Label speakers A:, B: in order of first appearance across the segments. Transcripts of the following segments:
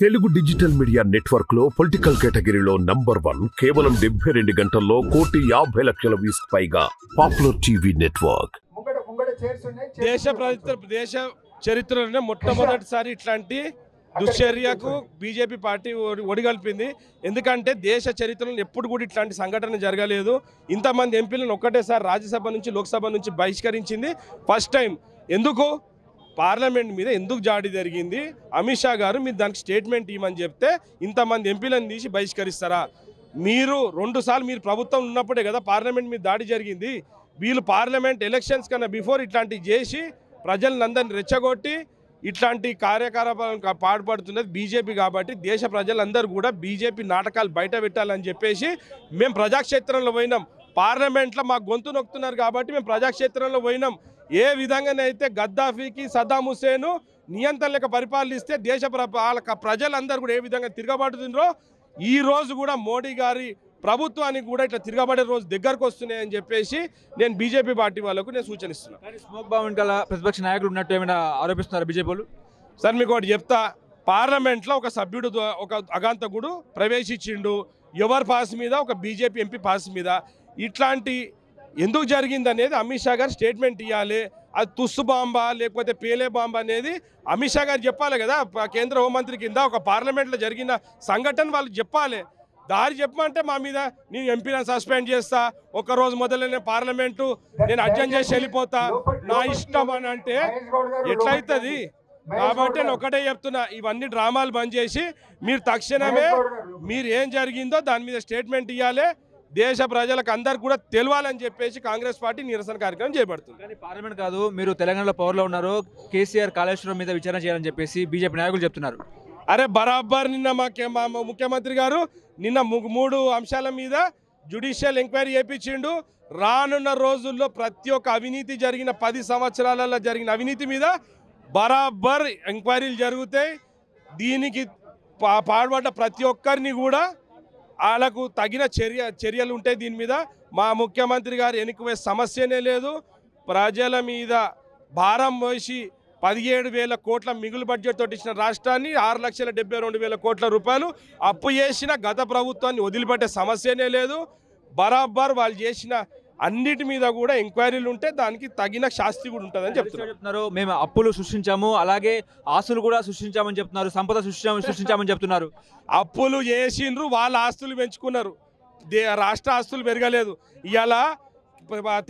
A: Telugu digital media network లో political కేటగిరీలో number 1 కేవలం 72 గంటల్లో 1,50,00,000 వ్యూస్ పైగా పాపులర్ టీవీ నెట్వర్క్.
B: దేశ చరిత్రలోనే మొట్టమొదటిసారి ఇట్లాంటి దుశ్చర్యకు బీజేపీ పార్టీ ఒడిగల్పింది. ఎందుకంటే దేశ చరిత్రలో ఎప్పుడు కూడా ఇట్లాంటి సంఘటన జరగలేదు. ఇంతమంది ఎంపీలను ఒక్కటేసారి రాజ్యసభ నుంచి లోక్సభ నుంచి బహిష్కరించింది ఫస్ట్ టైం. ఎందుకు పార్లమెంట్ మీద ఎందుకు జాడి జరిగింది? అమిత్ షా గారు మీరు దానికి స్టేట్మెంట్ ఇవ్వమని చెప్తే ఇంతమంది ఎంపీలను తీసి బహిష్కరిస్తారా? మీరు 2 సార్లు మీరు ప్రభుత్వం ఉన్నప్పుడే కదా పార్లమెంట్ మీద దాడి జరిగింది. వీళ్ళు పార్లమెంట్ ఎలక్షన్స్ కన్నా బిఫోర్ ఇట్లాంటివి చేసి ప్రజలందరినీ రెచ్చగొట్టి ఇట్లాంటి కార్యకలాపాలను పాటుపడుతున్నది బీజేపీ. కాబట్టి దేశ ప్రజలందరూ కూడా బీజేపీ నాటకాలు బయట పెట్టాలని చెప్పేసి మేము ప్రజాక్షేత్రంలో పోయినాం. పార్లమెంట్లో మా గొంతు నొక్కుతున్నారు కాబట్టి మేము ప్రజాక్షేత్రంలో పోయినాం. ఏ విధంగానైతే గద్దాఫీకి సద్దాం హుస్సేన్ నియంత్రణ పరిపాలిస్తే దేశ ప్రజలందరూ కూడా ఏ విధంగా తిరగబడుతుండ్రో ఈ రోజు కూడా మోడీ గారి ప్రభుత్వానికి కూడా ఇట్లా తిరగబడే రోజు దగ్గరకు వస్తున్నాయని చెప్పేసి నేను బీజేపీ పార్టీ వాళ్ళకు నేను సూచనిస్తున్నాను.
C: స్మోక్ బాంబ్ గల ప్రతిపక్ష నాయకులు ఉన్నట్టు ఏమైనా ఆరోపిస్తున్నారు బీజేపీలు?
B: సార్ మీకు ఒకటి చెప్తా, పార్లమెంట్లో ఒక సభ్యుడు ఒక అగాంతకుడు ప్రవేశించిండు ఎవరి పాస్ మీద, ఒక బీజేపీ ఎంపీ పాస్ మీద. ఇట్లాంటి ఎందుకు జరిగింది అనేది అమిత్ షా గారు స్టేట్మెంట్ ఇవ్వాలి. అది తుస్సు బాంబా లేకపోతే పేలే బాంబా అనేది అమిత్ షా గారు చెప్పాలి కదా. కేంద్ర హోంమంత్రి కింద ఒక పార్లమెంట్లో జరిగిన సంఘటన వాళ్ళు చెప్పాలి. దారి చెప్పమంటే మా మీద నేను ఎంపీలను సస్పెండ్ చేస్తా, ఒక్కరోజు మొదలైన పార్లమెంటు నేను అడ్జర్న్ చేసి వెళ్ళిపోతా, నా ఇష్టం అని అంటే ఎట్లయితుంది? కాబట్టి నేను ఒకటే చెప్తున్నా, ఇవన్నీ డ్రామాలు బంద్ చేసి మీరు తక్షణమే మీరు ఏం జరిగిందో దాని మీద స్టేట్మెంట్ ఇవ్వాలి. దేశ ప్రజలకు అందరికి కూడా తెలియాలని చెప్పేసి కాంగ్రెస్ పార్టీ నిరసన కార్యక్రమం చేపడుతుంది.
C: కానీ పార్లమెంట్ కాదు, మీరు తెలంగాణలో పవర్లో ఉన్నారు, కేసీఆర్ కాళేశ్వరం మీద విచారణ చేయాలని చెప్పేసి బీజేపీ నాయకులు చెప్తున్నారు.
B: అరే బరాబర్ నిన్న మా ముఖ్యమంత్రి గారు నిన్న 3 అంశాల మీద జ్యుడిషియల్ ఎంక్వైరీ చేయించిండు. రానున్న రోజుల్లో ప్రతి ఒక్క అవినీతి జరిగిన 10 సంవత్సరాలలో జరిగిన అవినీతి మీద బరాబర్ ఎంక్వైరీలు జరుగుతాయి. దీనికి పాల్పడ్డ ప్రతి ఒక్కరిని కూడా వాళ్ళకు తగిన చర్యలు ఉంటాయి. దీని మీద మా ముఖ్యమంత్రి గారు వెనుకవే సమస్యనే లేదు. ప్రజల మీద భారం మోసి 17,000 కోట్ల మిగులు బడ్జెట్ తోటి ఇచ్చిన రాష్ట్రాన్ని 6,72,000 కోట్ల రూపాయలు అప్పు చేసిన గత ప్రభుత్వాన్ని వదిలిపెట్టే సమస్యనే లేదు. బరాబర్ వాళ్ళు చేసిన అన్నిటి మీద కూడా ఎంక్వైరీలు ఉంటే దానికి తగిన శాస్తి కూడా ఉంటుందని
C: చెప్తున్నారు. మేము అప్పులు సృష్టించాము, అలాగే ఆస్తులు కూడా సృష్టించామని చెప్తున్నారు, సంపద సృష్టించామని చెప్తున్నారు.
B: అప్పులు చేసిండ్రు, వాళ్ళ ఆస్తులు పెంచుకున్నారు, రాష్ట్ర ఆస్తులు పెరగలేదు. ఇవాళ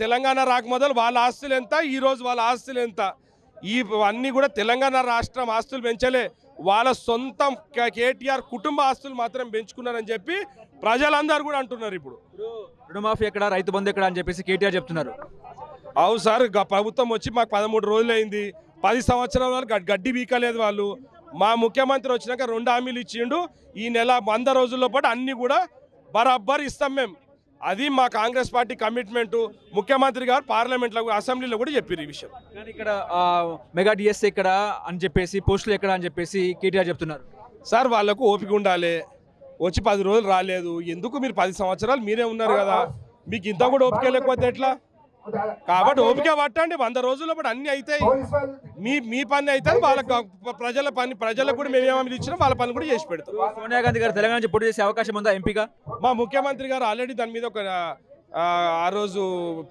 B: తెలంగాణ రాకమొదలు వాళ్ళ ఆస్తులు ఎంత, ఈరోజు వాళ్ళ ఆస్తులు ఎంత? ఇవన్నీ కూడా తెలంగాణ రాష్ట్రం ఆస్తులు పెంచలే, వాళ్ళ సొంతం కేటీఆర్ కుటుంబ ఆస్తులు మాత్రం పెంచుకున్నారని చెప్పి ప్రజలందరూ కూడా అంటున్నారు. ఇప్పుడు
C: రుణమాఫీ ఎక్కడ, రైతు బంధు ఎక్కడ అని చెప్పేసి కేటీఆర్ చెప్తున్నారు.
B: అవు సార్, ప్రభుత్వం వచ్చి మాకు 13 రోజులు అయింది. 10 సంవత్సరాల వరకు గడ్డి బీకలేదు వాళ్ళు. మా ముఖ్యమంత్రి వచ్చినాక 2 హామీలు ఇచ్చిండు. ఈ నెల 100 రోజుల్లో పాటు అన్నీ కూడా బరాబర్ ఇస్తాం మేము. అది మా కాంగ్రెస్ పార్టీ కమిట్మెంటు. ముఖ్యమంత్రి గారు పార్లమెంట్లో అసెంబ్లీలో కూడా చెప్పారు ఈ విషయం.
C: కానీ ఇక్కడ మెగా డిఎస్సీ ఎక్కడ అని చెప్పేసి, పోస్టులు ఎక్కడ అని చెప్పేసి కేటీఆర్ చెప్తున్నారు.
B: సార్ వాళ్ళకు ఓపిక ఉండాలి. వచ్చి 10 రోజులు రాలేదు ఎందుకు? మీరు 10 సంవత్సరాలు మీరే ఉన్నారు కదా, మీకు ఇంత కూడా ఓపిక లేకపోతే ఎట్లా? కాబట్టి ఓపిక పట్టండి, 100 రోజుల్లో పాటు అన్నీ అవుతాయి. మీ పని అవుతుంది, వాళ్ళ ప్రజలకు కూడా మేము ఏమైనా ఇచ్చినా వాళ్ళ పని కూడా చేసి పెడతాం.
C: సోనియా గాంధీ గారు తెలంగాణ నుంచి పోటీ చేసే అవకాశం ఉందా ఎంపీగా?
B: మా ముఖ్యమంత్రి గారు ఆల్రెడీ దాని మీద ఒక ఆ రోజు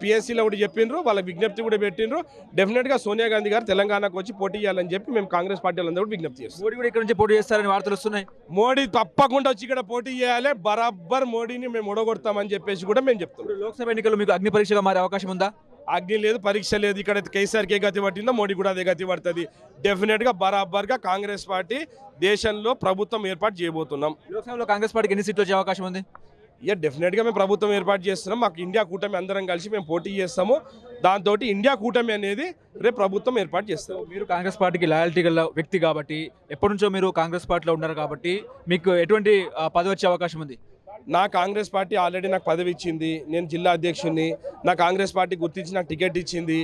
B: పిఎస్సీలో కూడా చెప్పిండ్రు, వాళ్ళ విజ్ఞప్తి కూడా పెట్టిండ్రు. డెఫినెట్గా సోనియా గాంధీ గారు తెలంగాణకు వచ్చి పోటీ చేయాలని చెప్పి మేము కాంగ్రెస్ పార్టీ వాళ్ళందరూ కూడా విజ్ఞప్తి చేస్తాం.
C: మోడీ కూడా ఇక్కడ నుంచి పోటీ చేస్తారని వార్తలు వస్తున్నాయి.
B: మోడీ తప్పకుండా వచ్చి ఇక్కడ పోటీ చేయాలి, బరాబర్ మోడీని మేము ఓడగొడతామని చెప్పేసి కూడా మేము చెప్తాం.
C: లోక్సభ ఎన్నికలు మీకు అగ్ని పరీక్షగా మారే అవకాశం ఉందా?
B: అగ్ని లేదు, పరీక్ష లేదు. ఇక్కడ కేసీఆర్కే గతి పట్టిందో మోడీ కూడా అదే గతి పడుతుంది. డెఫినెట్గా బరాబర్గా కాంగ్రెస్ పార్టీ దేశంలో ప్రభుత్వం ఏర్పాటు చేయబోతున్నాం.
C: లోక్సభలో కాంగ్రెస్ పార్టీకి ఎన్ని సీట్లు వచ్చే అవకాశం ఉంది?
B: డెఫినెట్గా మేము ప్రభుత్వం ఏర్పాటు చేస్తున్నాం. మాకు ఇండియా కూటమి అందరం కలిసి మేము పోటీ చేస్తాము. దాంతో ఇండియా కూటమి అనేది రేపు ప్రభుత్వం ఏర్పాటు చేస్తాం.
C: మీరు కాంగ్రెస్ పార్టీకి లాయల్టీ గల వ్యక్తి కాబట్టి, ఎప్పటి నుంచో మీరు కాంగ్రెస్ పార్టీలో ఉన్నారు కాబట్టి మీకు ఎటువంటి పదవి వచ్చే అవకాశం ఉంది?
B: నా కాంగ్రెస్ పార్టీ ఆల్రెడీ నాకు పదవి ఇచ్చింది. నేను జిల్లా అధ్యక్షుడిని. నా కాంగ్రెస్ పార్టీ గుర్తించి నాకు టికెట్ ఇచ్చింది.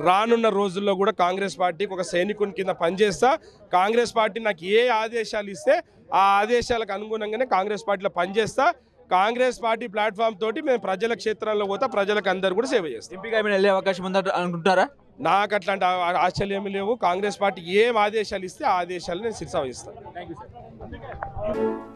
B: రానున్న రోజుల్లో కూడా కాంగ్రెస్ పార్టీకి ఒక సైనికుని కింద పనిచేస్తా. కాంగ్రెస్ పార్టీ నాకు ఏ ఆదేశాలు ఇస్తే ఆ ఆదేశాలకు అనుగుణంగానే కాంగ్రెస్ పార్టీలో పనిచేస్తా. కాంగ్రెస్ పార్టీ ప్లాట్ఫామ్ తోటి మేము ప్రజల క్షేత్రంలో పోతా, ప్రజలకు అందరూ కూడా సేవ చేస్తాం.
C: ఎంపీగా ఏమైనా వెళ్ళే అవకాశం ఉందా అనుకుంటారా?
B: నాకు అట్లాంటి ఆశలు ఏమీ లేవు. కాంగ్రెస్ పార్టీ ఏం ఆదేశాలు ఇస్తే ఆ ఆదేశాలు నేను శిరస వహిస్తాను.
C: Thank you sir.